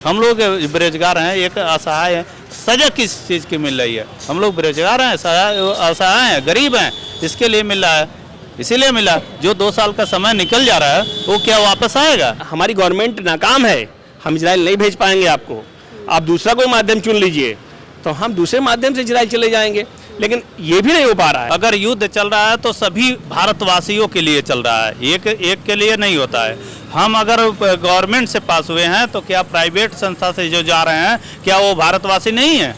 हम लोग बेरोजगार हैं, एक असहाय है। सजा किस चीज़ की मिल रही है? हम लोग बेरोजगार हैं, असहाय हैं, गरीब हैं, इसके लिए मिल रहा है, इसीलिए मिला। जो 2 साल का समय निकल जा रहा है वो क्या वापस आएगा? हमारी गवर्नमेंट नाकाम है, हम इजराइल नहीं भेज पाएंगे आपको, आप दूसरा कोई माध्यम चुन लीजिए, तो हम दूसरे माध्यम से इजराइल चले जाएंगे, लेकिन ये भी नहीं हो पा रहा है। अगर युद्ध चल रहा है तो सभी भारतवासियों के लिए चल रहा है, एक के लिए नहीं होता है। हम अगर गवर्नमेंट से पास हुए हैं तो क्या प्राइवेट संस्था से जो जा रहे हैं क्या वो भारतवासी नहीं है?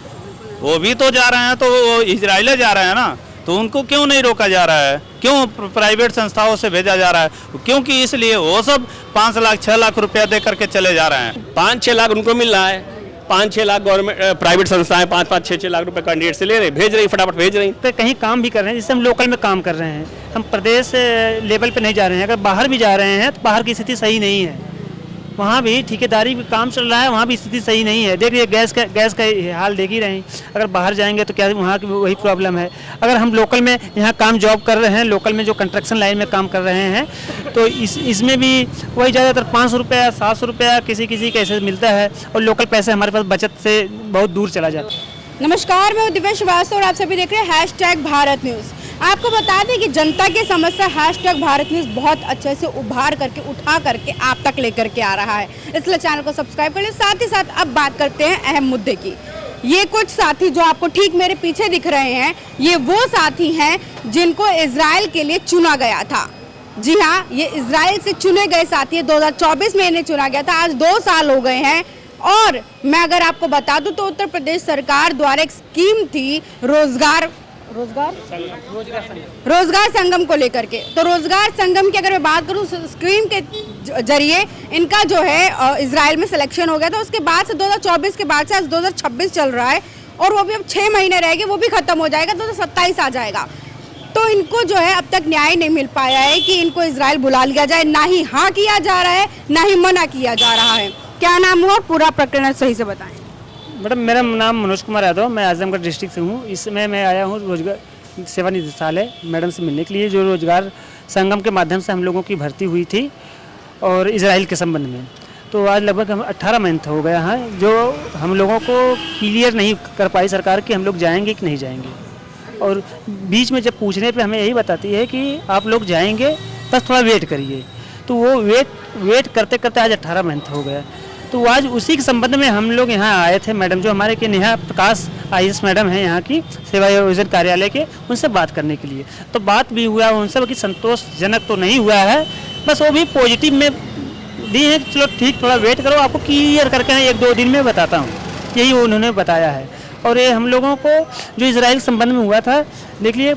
वो भी तो जा रहे हैं, तो वो इजराइल जा रहे हैं ना, तो उनको क्यों नहीं रोका जा रहा है? क्यों प्राइवेट संस्थाओं से भेजा जा रहा है? क्योंकि इसलिए वो सब 5 लाख 6 लाख रुपया दे करके चले जा रहे हैं। 5-6 लाख उनको मिल रहा है, 5-6 लाख गवर्नमेंट प्राइवेट संस्थाएं 5-5, 6-6 लाख रुपए कैंडिडेट से ले रहे, भेज रही, फटाफट भेज रही। पे कहीं काम भी कर रहे हैं, जिससे हम लोकल में काम कर रहे हैं, हम प्रदेश लेवल पे नहीं जा रहे हैं। अगर बाहर भी जा रहे हैं तो बाहर की स्थिति सही नहीं है, वहाँ भी ठेकेदारी भी काम चल रहा है, वहाँ भी स्थिति सही नहीं है। देखिए गैस का हाल देख ही रहे हैं, अगर बाहर जाएंगे तो क्या वहाँ की वही प्रॉब्लम है। अगर हम लोकल में यहाँ काम जॉब कर रहे हैं, लोकल में जो कंस्ट्रक्शन लाइन में काम कर रहे हैं, तो इसमें भी वही ज़्यादातर 500 रुपया 700 रुपया किसी कैसे मिलता है, और लोकल पैसे हमारे पास बचत से बहुत दूर चला जाता है। नमस्कार, मैं दिव्या श्रीवास्तव और आप सभी देख रहे हैं #भारत न्यूज़। आपको बता दें कि जनता की समस्या #भारत न्यूज़ बहुत अच्छे से उभार करके उठा करके आप तक लेकर के आ रहा है, इसलिए चैनल को सब्सक्राइब कर लें। साथ ही साथ अब बात करते हैं अहम मुद्दे की। ये कुछ साथी जो आपको ठीक मेरे पीछे दिख रहे हैं, ये वो साथी हैं जिनको इजराइल के लिए चुना गया था। जी हाँ, ये इजराइल से चुने गए साथी है, 2024 में इन्हें चुना गया था, आज 2 साल हो गए हैं। और मैं अगर आपको बता दूं तो उत्तर प्रदेश सरकार द्वारा एक स्कीम थी रोजगार संगम को लेकर के। तो रोजगार संगम की अगर मैं बात करूं, स्कीम के जरिए इनका जो है इजराइल में सिलेक्शन हो गया था। उसके बाद से 2024 के बाद से आज 2026 चल रहा है, और वो भी अब 6 महीने रह गए, वो भी खत्म हो जाएगा, 2027 आ जाएगा। तो इनको जो है अब तक न्याय नहीं मिल पाया है कि इनको इजराइल बुला लिया जाए। ना ही हाँ किया जा रहा है, ना ही मना किया जा रहा है। क्या नाम हुआ, पूरा प्रकरण सही से बताएं। मैडम, मेरा नाम मनोज कुमार यादव, मैं आजमगढ़ डिस्ट्रिक्ट से हूँ। इसमें मैं आया हूँ रोजगार सेवा निदेशालय मैडम से मिलने के लिए, जो रोजगार संगम के माध्यम से हम लोगों की भर्ती हुई थी और इजराइल के संबंध में। तो आज लगभग हम 18 महीने हो गया है, जो हम लोगों को क्लियर नहीं कर पाई सरकार कि हम लोग जाएंगे कि नहीं जाएंगे। और बीच में जब पूछने पे हमें यही बताती है कि आप लोग जाएंगे, बस थोड़ा वेट करिए। तो वो वेट करते करते आज 18 महीने हो गया। तो आज उसी के संबंध में हम लोग यहाँ आए थे। मैडम जो हमारे के नेहा प्रकाश IAS मैडम हैं यहाँ की सेवा योजना कार्यालय के, उनसे बात करने के लिए। तो बात भी हुआ उनसे, बाकी संतोषजनक तो नहीं हुआ है, बस वो भी पॉजिटिव में दी है कि चलो ठीक, थोड़ा वेट करो, आपको क्लियर करके 1-2 दिन में बताता हूँ, यही उन्होंने बताया है। और ये हम लोगों को जो इजराइल संबंध में हुआ था, देख लिए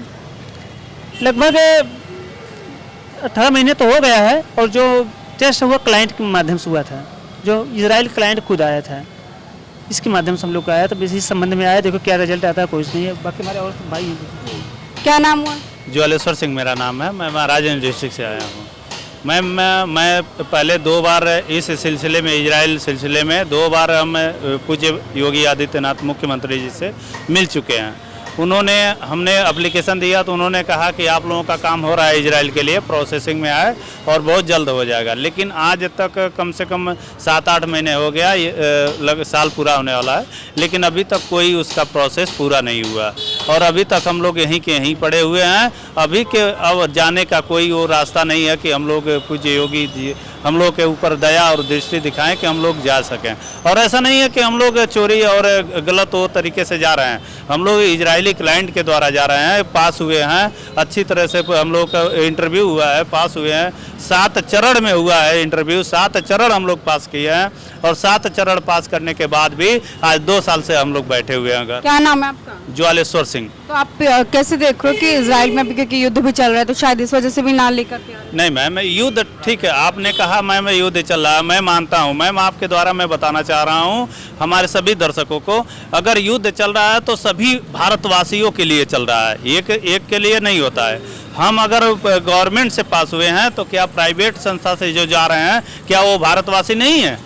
लगभग 18 महीने तो हो गया है, और जो टेस्ट हुआ क्लाइंट के माध्यम से हुआ था, जो इजराइल क्लाइंट खुद आया था, इसके माध्यम से हम लोग आया, तो इसी संबंध में आया। देखो क्या रिजल्ट आता है, कुछ नहीं है। बाकी हमारे और भाई हैं। क्या नाम हुआ? ज्वालेश्वर सिंह मेरा नाम है, मैं महाराजगंज डिस्ट्रिक्ट से आया हूँ। मैं पहले 2 बार इस सिलसिले में, इजराइल सिलसिले में 2 बार हम पूज्य योगी आदित्यनाथ मुख्यमंत्री जी से मिल चुके हैं। हमने एप्लीकेशन दिया तो उन्होंने कहा कि आप लोगों का काम हो रहा है इजराइल के लिए, प्रोसेसिंग में है और बहुत जल्द हो जाएगा। लेकिन आज तक कम से कम 7-8 महीने हो गया, साल पूरा होने वाला है, लेकिन अभी तक कोई उसका प्रोसेस पूरा नहीं हुआ, और अभी तक हम लोग यहीं के यहीं पड़े हुए हैं। अभी के अब जाने का कोई वो रास्ता नहीं है कि हम लोग पूज्य योगी जी हम लोग के ऊपर दया और दृष्टि दिखाएं कि हम लोग जा सकें। और ऐसा नहीं है कि हम लोग चोरी और गलत वो तरीके से जा रहे हैं, हम लोग इजरायली क्लाइंट के द्वारा जा रहे हैं, पास हुए हैं अच्छी तरह से। हम लोग का इंटरव्यू हुआ है, पास हुए हैं, 7 चरण में हुआ है इंटरव्यू, 7 चरण हम लोग पास किए हैं, और 7 चरण पास करने के बाद भी आज 2 साल से हम लोग बैठे हुए हैं। क्या नाम है आपका? ज्वालेश्वर सिंह। तो आप कैसे देख रहे हो कि इजराइल में भी, क्योंकि युद्ध भी चल रहा है, तो शायद इस वजह से भी ना लेकर के? नहीं मैम, युद्ध ठीक है, आपने कहा मैम युद्ध चल रहा है, मैं मानता हूँ। मैम आपके द्वारा मैं बताना चाह रहा हूँ हमारे सभी दर्शकों को, अगर युद्ध चल रहा है तो सभी भारतवासियों के लिए चल रहा है, एक के लिए नहीं होता है। हम अगर गवर्नमेंट से पास हुए हैं तो क्या प्राइवेट संस्था से जो जा रहे हैं क्या वो भारतवासी नहीं है?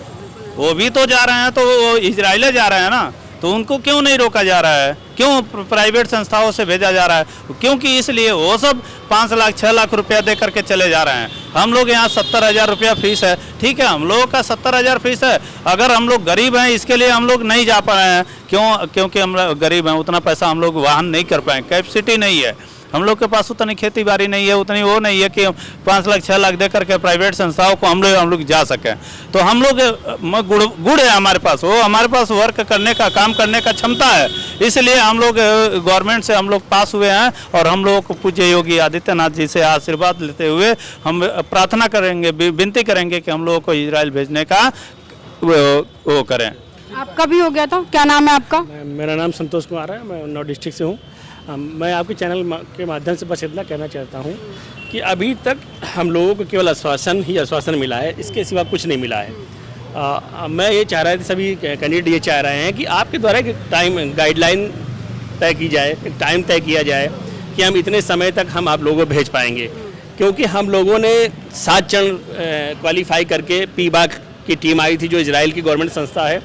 वो भी तो जा रहे हैं, तो वो इजराइल जा रहे हैं ना, तो उनको क्यों नहीं रोका जा रहा है? क्यों प्राइवेट संस्थाओं से भेजा जा रहा है? क्योंकि इसलिए वो सब 5 लाख 6 लाख रुपया दे करके चले जा रहे हैं। हम लोग यहाँ 70,000 रुपया फीस है, ठीक है, हम लोगों का 70,000 फीस है। अगर हम लोग गरीब हैं, इसके लिए हम लोग नहीं जा पा रहे हैं। क्योंकि हम गरीब हैं, उतना पैसा हम लोग वाहन नहीं कर पाए, कैपेसिटी नहीं है, हम लोग के पास उतनी खेती बाड़ी नहीं है, उतनी वो नहीं है कि 5 लाख 6 लाख दे करके प्राइवेट संस्थाओं को हम लोग जा सकें। तो हम लोग गुड़ है हमारे पास, वो हमारे पास वर्क करने का, काम करने का क्षमता है, इसलिए हम लोग गवर्नमेंट से हम लोग पास हुए हैं। और हम लोग को पूज्य योगी आदित्यनाथ जी से आशीर्वाद लेते हुए हम प्रार्थना करेंगे, विनती करेंगे कि हम लोगों को इजराइल भेजने का वो करें। आपका भी हो गया था, क्या नाम है आपका? मेरा नाम संतोष कुमार है, मैं उन्नाव डिस्ट्रिक्ट से हूँ। मैं आपके चैनल के माध्यम से बस इतना कहना चाहता हूँ कि अभी तक हम लोगों को केवल आश्वासन ही आश्वासन मिला है, इसके सिवा कुछ नहीं मिला है। मैं ये चाह रहा था, सभी कैंडिडेट ये चाह रहे हैं कि आपके द्वारा एक टाइम गाइडलाइन तय की जाए, एक टाइम तय किया जाए कि हम इतने समय तक हम आप लोगों को भेज पाएंगे। क्योंकि हम लोगों ने 7 चरण क्वालिफाई करके पीबाक की टीम आई थी, जो इजराइल की गवर्नमेंट संस्था है,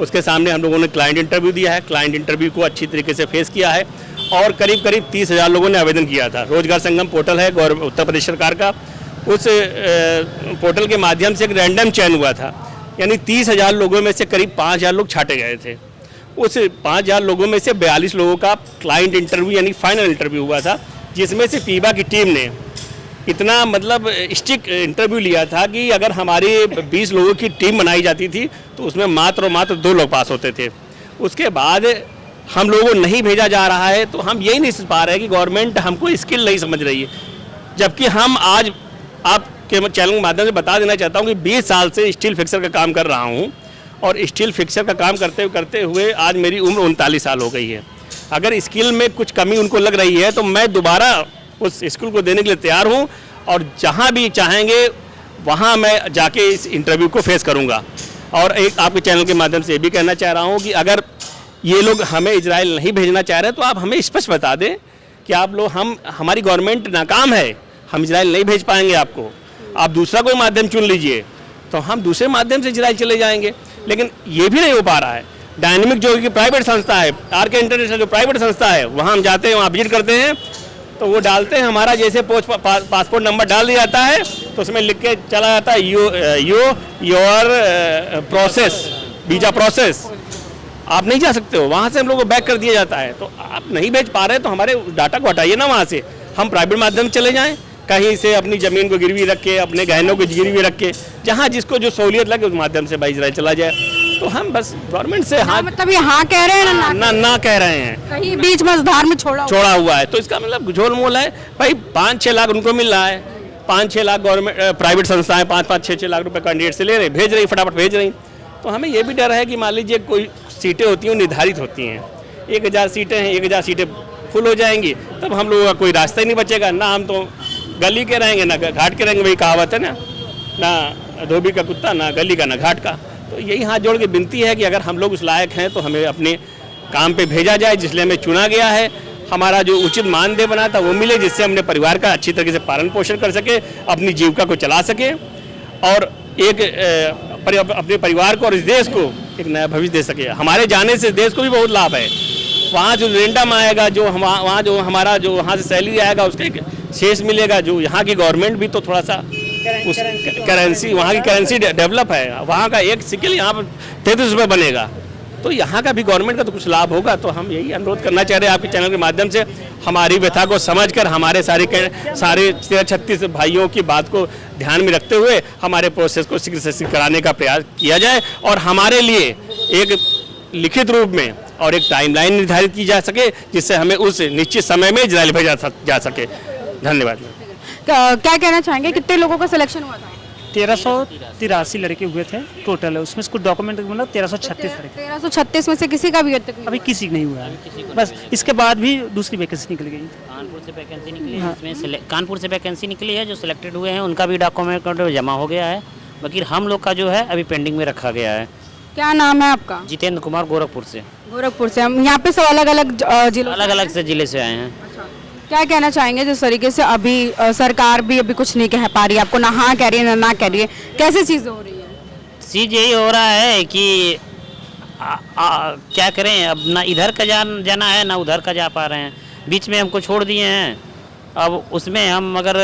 उसके सामने हम लोगों ने क्लाइंट इंटरव्यू दिया है। क्लाइंट इंटरव्यू को अच्छी तरीके से फेस किया है और करीब 30,000 लोगों ने आवेदन किया था। रोजगार संगम पोर्टल है उत्तर प्रदेश सरकार का, उस पोर्टल के माध्यम से एक रैंडम चयन हुआ था, यानी 30,000 लोगों में से करीब 5,000 लोग छांटे गए थे। उस 5,000 लोगों में से 42 लोगों का क्लाइंट इंटरव्यू यानी फाइनल इंटरव्यू हुआ था, जिसमें से पीबा की टीम ने इतना मतलब स्ट्रिक्ट इंटरव्यू लिया था कि अगर हमारी 20 लोगों की टीम बनाई जाती थी तो उसमें मात्र 2 लोग पास होते थे। उसके बाद हम लोगों को नहीं भेजा जा रहा है, तो हम यही नहीं समझ पा रहे हैं कि गवर्नमेंट हमको स्किल नहीं समझ रही है। जबकि हम आज आपके चैनल के माध्यम से बता देना चाहता हूँ कि 20 साल से स्टील फिक्सर का काम कर रहा हूँ और स्टील फिक्सर का काम करते हुए आज मेरी उम्र 39 साल हो गई है। अगर स्किल में कुछ कमी उनको लग रही है तो मैं दोबारा उस स्किल को देने के लिए तैयार हूँ और जहाँ भी चाहेंगे वहाँ मैं जाके इस इंटरव्यू को फेस करूँगा। और एक आपके चैनल के माध्यम से ये भी कहना चाह रहा हूँ कि अगर ये लोग हमें इजराइल नहीं भेजना चाह रहे तो आप हमें स्पष्ट बता दें कि आप लोग हमारी गवर्नमेंट नाकाम है, हम इजराइल नहीं भेज पाएंगे आपको, आप दूसरा कोई माध्यम चुन लीजिए, तो हम दूसरे माध्यम से इजराइल चले जाएंगे। लेकिन ये भी नहीं हो पा रहा है। डायनेमिक जो कि प्राइवेट संस्था है, आरके इंटरनेशनल जो प्राइवेट संस्था है, वहाँ हम जाते हैं, वहाँ विजिट करते हैं, तो वो डालते हैं हमारा जैसे पासपोर्ट नंबर डाल दिया जाता है तो उसमें लिख के चला जाता है योर प्रोसेस, वीजा प्रोसेस, आप नहीं जा सकते हो। वहाँ से हम लोग को बैक कर दिया जाता है। तो आप नहीं भेज पा रहे तो हमारे डाटा को हटाइए ना वहाँ से, हम प्राइवेट माध्यम से चले जाएं, कहीं से अपनी ज़मीन को गिरवी रख के, अपने गहनों को गिरवी रख के, जहाँ जिसको जो सहूलियत लगे उस माध्यम से भाई इजराइल चला जाए। तो हम बस गवर्नमेंट से हाँ मतलब ये हाँ कह रहे हैं ना कह रहे हैं, कहीं बीच मझधार में छोड़ा हुआ है। तो इसका मतलब झोल मोल है भाई। 5-6 लाख उनको मिल रहा है, 5-6 लाख गवर्नमेंट प्राइवेट संस्थाएं 5-5, 6-6 लाख रुपए कैंडिडेट से ले रहे, भेज रही, फटाफट भेज रही। तो हमें ये भी डर है कि मान लीजिए कोई सीटें होती हैं निर्धारित होती हैं, 1000 सीटें हैं, 1000 सीटें फुल हो जाएंगी, तब हम लोगों का कोई रास्ता ही नहीं बचेगा। ना हम तो गली के रहेंगे ना घाट के रहेंगे, वही कहावत है ना धोबी का कुत्ता ना गली का ना घाट का। तो यही हाथ जोड़ के विनती है कि अगर हम लोग उस लायक हैं तो हमें अपने काम पे भेजा जाए जिसलिए हमें चुना गया है। हमारा जो उचित मानदेय बना था वो मिले, जिससे हमने परिवार का अच्छी तरीके से पालन पोषण कर सके, अपनी जीविका को चला सके और एक अपने परिवार को और इस देश को एक नया भविष्य दे सके। हमारे जाने से देश को भी बहुत लाभ है। वहाँ जो रेंडम आएगा, जो वहाँ जो हमारा जो वहाँ से सैलरी आएगा उसका एक शेष मिलेगा। जो यहाँ की गवर्नमेंट भी तो थोड़ा सा उस करेंसी, वहाँ की करेंसी डेवलप है, वहाँ का एक सिकल यहाँ पर 33 रुपये बनेगा, तो यहाँ का भी गवर्नमेंट का तो कुछ लाभ होगा। तो हम यही अनुरोध करना चाह रहे हैं आपके चैनल के माध्यम से, हमारी व्यथा को समझकर हमारे सारे 36 भाइयों की बात को ध्यान में रखते हुए हमारे प्रोसेस को शीघ्र से शीघ्र कराने का प्रयास किया जाए और हमारे लिए एक लिखित रूप में और एक टाइमलाइन निर्धारित की जा सके जिससे हमें उस निश्चित समय में इजराइल भेजा जा सके। धन्यवाद। क्या कहना चाहेंगे, कितने लोगों का सिलेक्शन हुआ था? 1383 लड़के हुए थे टोटल, उसमें कुछ डॉक्यूमेंट मतलब 1336 लड़के। 1336 में से किसी का भी अभी किसी का नहीं हुआ है, बस इसके बाद भी दूसरी वैकेंसी निकल गई। कानपुर से वैकेंसी निकली है, इसमें कानपुर से वैकेंसी निकली है, जो सिलेक्टेड हुए हैं उनका भी डॉक्यूमेंट जमा हो गया है, बाकी हम लोग का जो है अभी पेंडिंग में रखा गया है। क्या नाम है आपका? जितेंद्र कुमार, गोरखपुर से। गोरखपुर से। हम यहाँ पे सब अलग अलग जिले से आए हैं। क्या कहना चाहेंगे जिस तरीके से अभी सरकार भी अभी कुछ नहीं कह पा रही है, आपको ना हाँ कह रही है ना कह रही है, कैसे चीज़ें हो रही है? चीज़ यही हो रहा है कि क्या करें, अब ना इधर का जाना है ना उधर का जा पा रहे हैं, बीच में हमको छोड़ दिए हैं। अब उसमें हम अगर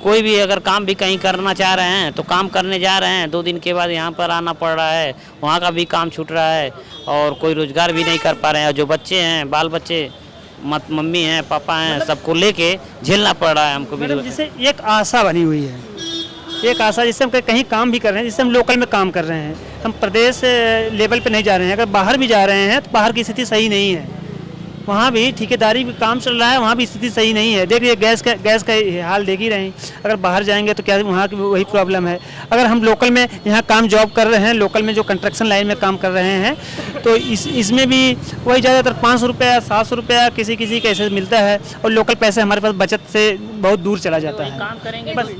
कोई भी अगर काम भी कहीं करना चाह रहे हैं तो काम करने जा रहे हैं, 2 दिन के बाद यहाँ पर आना पड़ रहा है, वहाँ का भी काम छूट रहा है और कोई रोजगार भी नहीं कर पा रहे हैं। और जो बच्चे हैं, बाल बच्चे, मम्मी हैं, पापा हैं, सबको लेके झेलना पड़ रहा है हमको भी। मैडम जैसे एक आशा बनी हुई है, एक आशा जिससे हम कहीं काम भी कर रहे हैं, जिससे हम लोकल में काम कर रहे हैं, हम प्रदेश लेवल पे नहीं जा रहे हैं। अगर बाहर भी जा रहे हैं तो बाहर की स्थिति सही नहीं है, वहाँ भी ठेकेदारी भी काम चल रहा है, वहाँ भी स्थिति सही नहीं है। देखिए गैस का हाल देख ही रहे हैं, अगर बाहर जाएंगे तो क्या वहाँ की वही प्रॉब्लम है। अगर हम लोकल में यहाँ काम जॉब कर रहे हैं, लोकल में जो कंस्ट्रक्शन लाइन में काम कर रहे हैं, तो इसमें भी वही ज़्यादातर 500 रुपया 700 रुपया किसी कैसे मिलता है, और लोकल पैसे हमारे पास बचत से बहुत दूर चला जाता है। काम करेंगे बस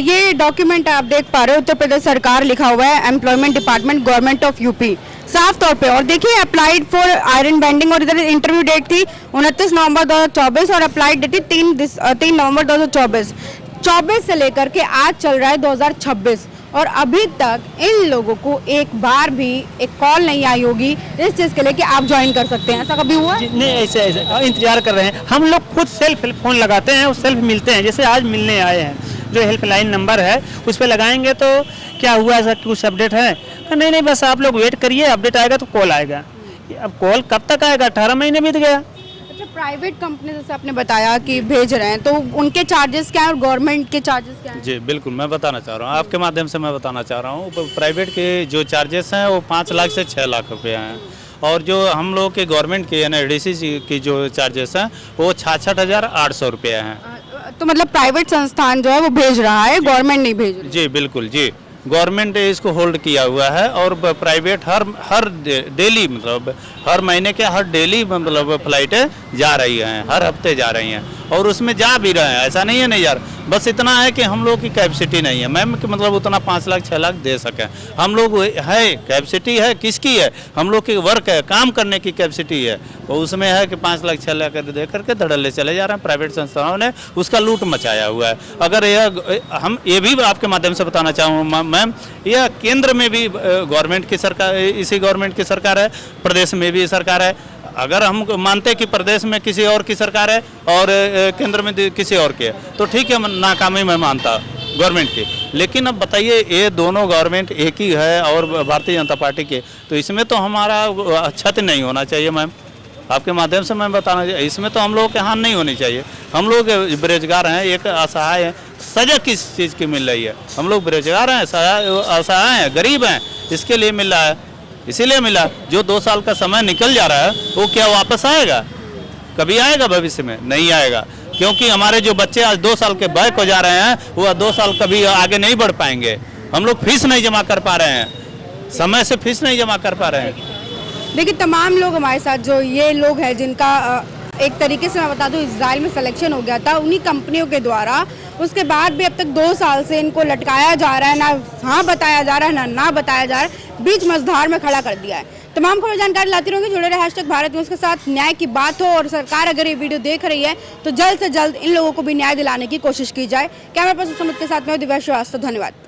ये डॉक्यूमेंट आप देख पा रहे हो, उत्तर प्रदेश सरकार लिखा हुआ है, employment department, government of UP, साफ तौर पे। और देखिए अप्लाइड फॉर आयरन बैंडिंग, और इधर इंटरव्यू डेट थी 29 नवंबर 2024 और अप्लाइड डेट थी 3 नवंबर 2024। 24 से लेकर के आज चल रहा है 2026 और अभी तक इन लोगों को एक बार भी एक कॉल नहीं आई होगी इस चीज़ के लिए कि आप ज्वाइन कर सकते हैं। ऐसा कभी हुआ? नहीं, ऐसे इंतजार कर रहे हैं। हम लोग खुद सेल्फ फोन लगाते हैं और सेल्फ मिलते हैं। जैसे आज मिलने आए हैं, जो हेल्पलाइन नंबर है उस पर लगाएंगे तो क्या हुआ, ऐसा कुछ अपडेट है? नहीं नहीं, बस आप लोग वेट करिए, अपडेट आएगा तो कॉल आएगा। अब कॉल कब तक आएगा? 18 महीने बीत गया। अच्छा, प्राइवेट कंपनी जैसे आपने बताया कि भेज रहे हैं, तो उनके चार्जेस क्या है और गवर्नमेंट के चार्जेस क्या हैं? जी बिल्कुल, मैं बताना चाह रहा हूँ, आपके माध्यम से मैं बताना चाह रहा हूँ। प्राइवेट के जो चार्जेस हैं वो 5 लाख से 6 लाख रुपये हैं, और जो हम लोग के गवर्नमेंट के NDC की जो चार्जेस हैं वो 66,800 रुपये हैं। तो मतलब प्राइवेट संस्थान जो है वो भेज रहा है, गवर्नमेंट नहीं भेज रही? जी बिल्कुल जी, गवर्नमेंट इसको होल्ड किया हुआ है और प्राइवेट हर डेली, मतलब हर महीने के हर डेली मतलब फ्लाइटें जा रही हैं, हर हफ्ते जा रही हैं, और उसमें जा भी रहे हैं। ऐसा नहीं है नहीं यार, बस इतना है कि हम लोग की कैपेसिटी नहीं है मैम कि मतलब उतना 5 लाख 6 लाख दे सकें। हम लोग है, कैपेसिटी है किसकी है, हम लोग की वर्क है, काम करने की कैपेसिटी है, तो उसमें है कि 5 लाख 6 लाख दे करके धड़ल्ले चले जा रहे हैं। प्राइवेट संस्थाओं ने उसका लूट मचाया हुआ है। अगर यह हम ये भी आपके माध्यम से बताना चाहूँ मैम, यह केंद्र में भी गवर्नमेंट की सरकार, इसी गवर्नमेंट की सरकार है, प्रदेश में भी सरकार है। अगर हम मानते कि प्रदेश में किसी और की सरकार है और केंद्र में किसी और की है तो ठीक है, नाकामी मैं मानता गवर्नमेंट की। लेकिन अब बताइए, ये दोनों गवर्नमेंट एक ही है और भारतीय जनता पार्टी के, तो इसमें तो हमारा क्षति नहीं होना चाहिए मैम। आपके माध्यम से मैं बताना चाहिए, इसमें तो हम लोगों के हानि नहीं होनी चाहिए। हम लोग बेरोजगार हैं, एक असहाय है, सजा किस चीज़ की मिल रही है? हम लोग बेरोजगार हैं, असहाय हैं, गरीब हैं, इसके लिए मिल रहा है, इसीलिए मिला। जो 2 साल का समय निकल जा रहा है वो क्या वापस आएगा? कभी आएगा? भविष्य में नहीं आएगा, क्योंकि हमारे जो बच्चे आज 2 साल के बैक हो जा रहे हैं वो 2 साल कभी आगे नहीं बढ़ पाएंगे। हम लोग फीस नहीं जमा कर पा रहे हैं, समय से फीस नहीं जमा कर पा रहे हैं। देखिए तमाम लोग हमारे साथ, जो ये लोग हैं जिनका एक तरीके से मैं बता दूं इजराइल में सिलेक्शन हो गया था उन्हीं कंपनियों के द्वारा, उसके बाद भी अब तक 2 साल से इनको लटकाया जा रहा है, ना हाँ बताया जा रहा है ना बताया जा रहा है, बीच मझधार में खड़ा कर दिया है। तमाम खबर जानकारी लाती रहूँगी, जुड़े रहे #भारत न्यूज़ के साथ। न्याय की बात हो और सरकार अगर ये वीडियो देख रही है तो जल्द से जल्द इन लोगों को भी न्याय दिलाने की कोशिश की जाए। कैमरा पर्सन सुमित के साथ मैं दिव्या श्रीवास्तव, धन्यवाद।